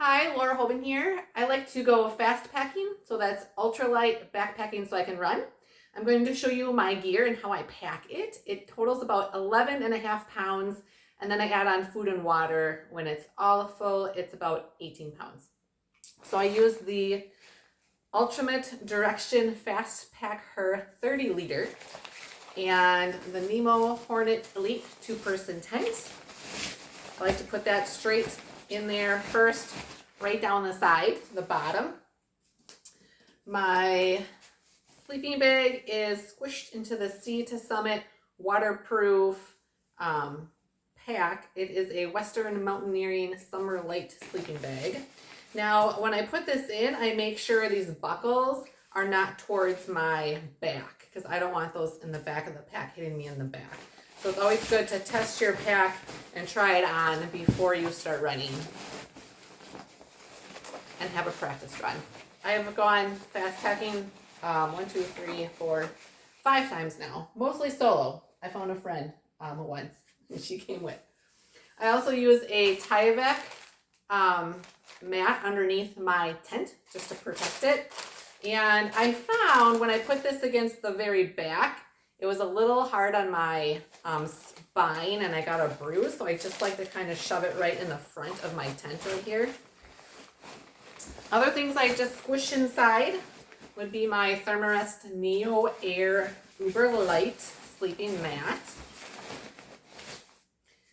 Hi, Laura Hoban here. I like to go fast packing, so that's ultralight backpacking so I can run. I'm going to show you my gear and how I pack it. It totals about 11.5 pounds, and then I add on food and water. When it's all full, it's about 18 pounds. So I use the Ultimate Direction Fast Pack Her 30 liter and the Nemo Hornet Elite 2-person tent. I like to put that straight in there first, right down the side, the bottom. My sleeping bag is squished into the Sea to Summit waterproof pack. It is a Western Mountaineering Summer Light sleeping bag. Now, when I put this in, I make sure these buckles are not towards my back because I don't want those in the back of the pack hitting me in the back. So it's always good to test your pack and try it on before you start running and have a practice run. I have gone fast packing 1, 2, 3, 4, 5 times now, mostly solo. I found a friend once and she came with. I also use a Tyvek mat underneath my tent just to protect it. And I found when I put this against the very back, it was a little hard on my spine and I got a bruise. So I just like to kind of shove it right in the front of my tent right here. Other things I just squish inside would be my Thermarest Neo Air Uber Light sleeping mat.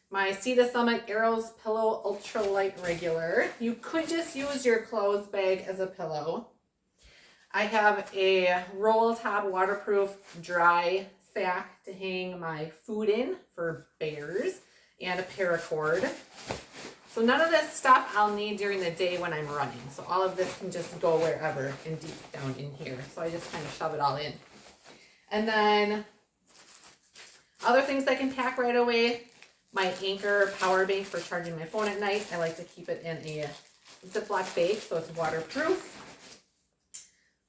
My Sea to Summit Arrows Pillow Ultralight Regular. You could just use your clothes bag as a pillow. I have a roll top waterproof dry sack to hang my food in for bears and a paracord. So none of this stuff I'll need during the day when I'm running. So all of this can just go wherever and deep down in here. So I just kind of shove it all in. And then other things I can pack right away. My Anchor power bank for charging my phone at night. I like to keep it in a Ziploc bag so it's waterproof.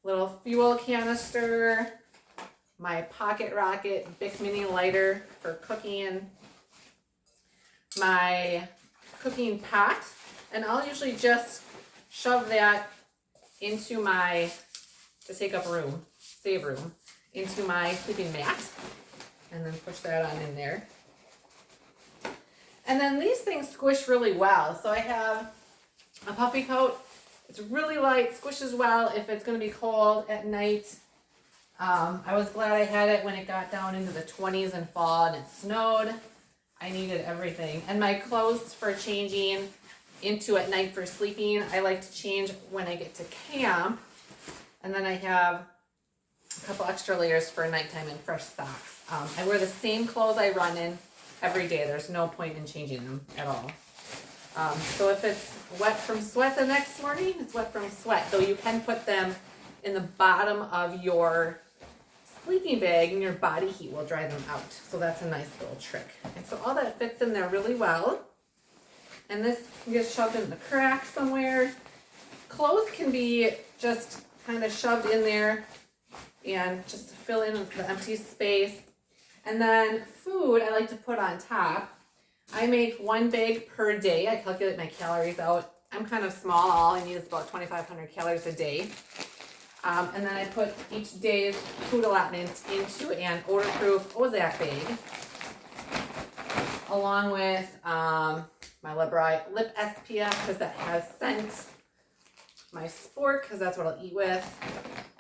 Little fuel canister. My Pocket Rocket Bic Mini lighter for cooking. My cooking pot, and I'll usually just shove that into my, to take up room, save room, into my sleeping mat, and then push that on in there. And then these things squish really well. So I have a puffy coat. It's really light, squishes well if it's going to be cold at night. I was glad I had it when it got down into the 20s in fall and it snowed. I needed everything. And my clothes for changing into at night for sleeping, I like to change when I get to camp. And then I have a couple extra layers for nighttime and fresh socks. I wear the same clothes I run in every day. There's no point in changing them at all. So if it's wet from sweat the next morning, it's wet from sweat. Though you can put them in the bottom of your sleeping bag and your body heat will dry them out. So that's a nice little trick. And so all that fits in there really well. And this can get shoved in the crack somewhere. Clothes can be just kind of shoved in there and just to fill in the empty space. And then food I like to put on top. I make 1 bag per day. I calculate my calories out. I'm kind of small. All I need is about 2,500 calories a day. And then I put each day's food allotment into an odor-proof Ozak bag, along with my lip SPF because that has scent, my sport because that's what I'll eat with,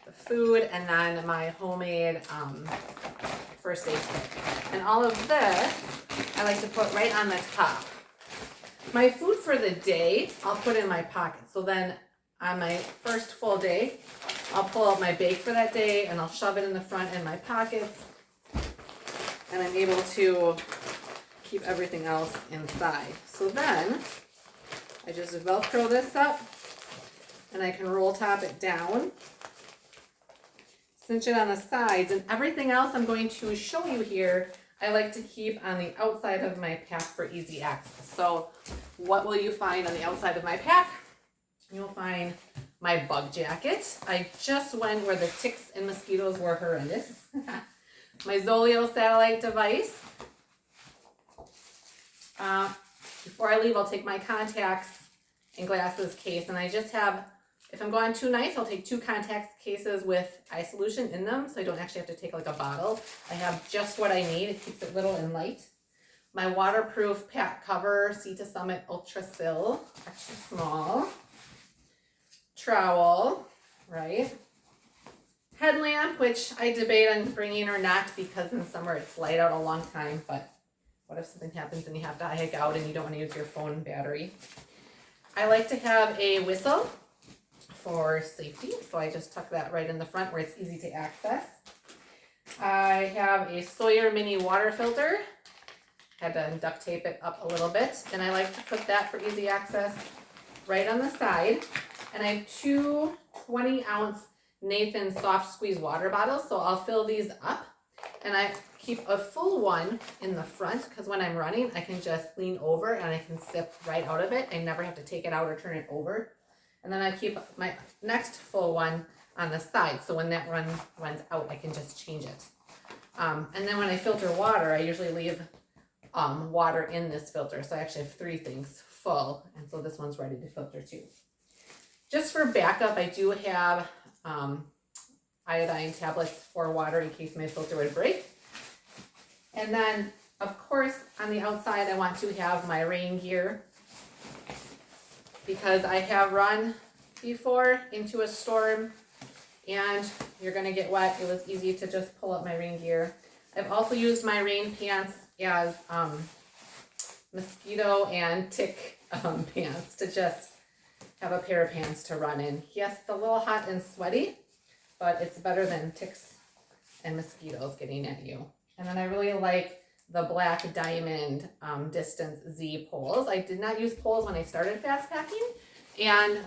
the food, and then my homemade first aid kit. And all of this I like to put right on the top. My food for the day I'll put in my pocket. So then on my first full day, I'll pull out my bag for that day and I'll shove it in the front in my pockets. And I'm able to keep everything else inside. So then I just Velcro this up and I can roll top it down, cinch it on the sides, and everything else I'm going to show you here, I like to keep on the outside of my pack for easy access. So what will you find on the outside of my pack? You'll find my bug jacket. I just went where the ticks and mosquitoes were horrendous. My Zoleo satellite device. Before I leave, I'll take my contacts and glasses case. And I just have, if I'm going too nice, I'll take 2 contact cases with eye solution in them, so I don't actually have to take like a bottle. I have just what I need. It keeps it little and light. My waterproof pack cover, Sea to Summit Ultra Sil, extra small. Trowel, right? Headlamp, which I debate on bringing or not because in summer it's light out a long time, but what if something happens and you have to hike out and you don't want to use your phone battery? I like to have a whistle for safety, so I just tuck that right in the front where it's easy to access. I have a Sawyer mini water filter. Had to duct tape it up a little bit, and I like to put that for easy access right on the side. And I have 2 20-ounce Nathan soft squeeze water bottles, so I'll fill these up, and I keep a full one in the front because when I'm running I can just lean over and I can sip right out of it. I never have to take it out or turn it over. And then I keep my next full one on the side, so when that runs out I can just change it. And then when I filter water, I usually leave water in this filter, so I actually have 3 things full, and so this one's ready to filter too. Just for backup, I do have iodine tablets for water in case my filter would break. And then, of course, on the outside, I want to have my rain gear because I have run before into a storm and you're going to get wet. It was easy to just pull up my rain gear. I've also used my rain pants as mosquito and tick pants to just have a pair of pants to run in. Yes, it's a little hot and sweaty, but it's better than ticks and mosquitoes getting at you. And then I really like the black diamond distance Z poles. I did not use poles when I started Fastpacking, and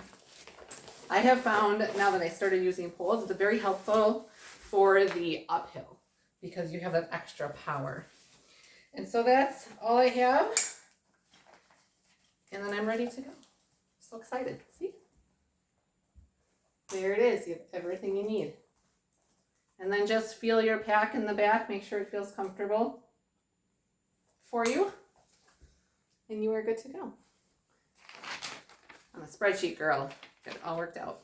I have found now that I started using poles, it's very helpful for the uphill because you have that extra power. And so that's all I have. And then I'm ready to go. So excited. See? There it is. You have everything you need. And then just feel your pack in the back. Make sure it feels comfortable for you. And you are good to go. I'm a spreadsheet girl. Get it all worked out.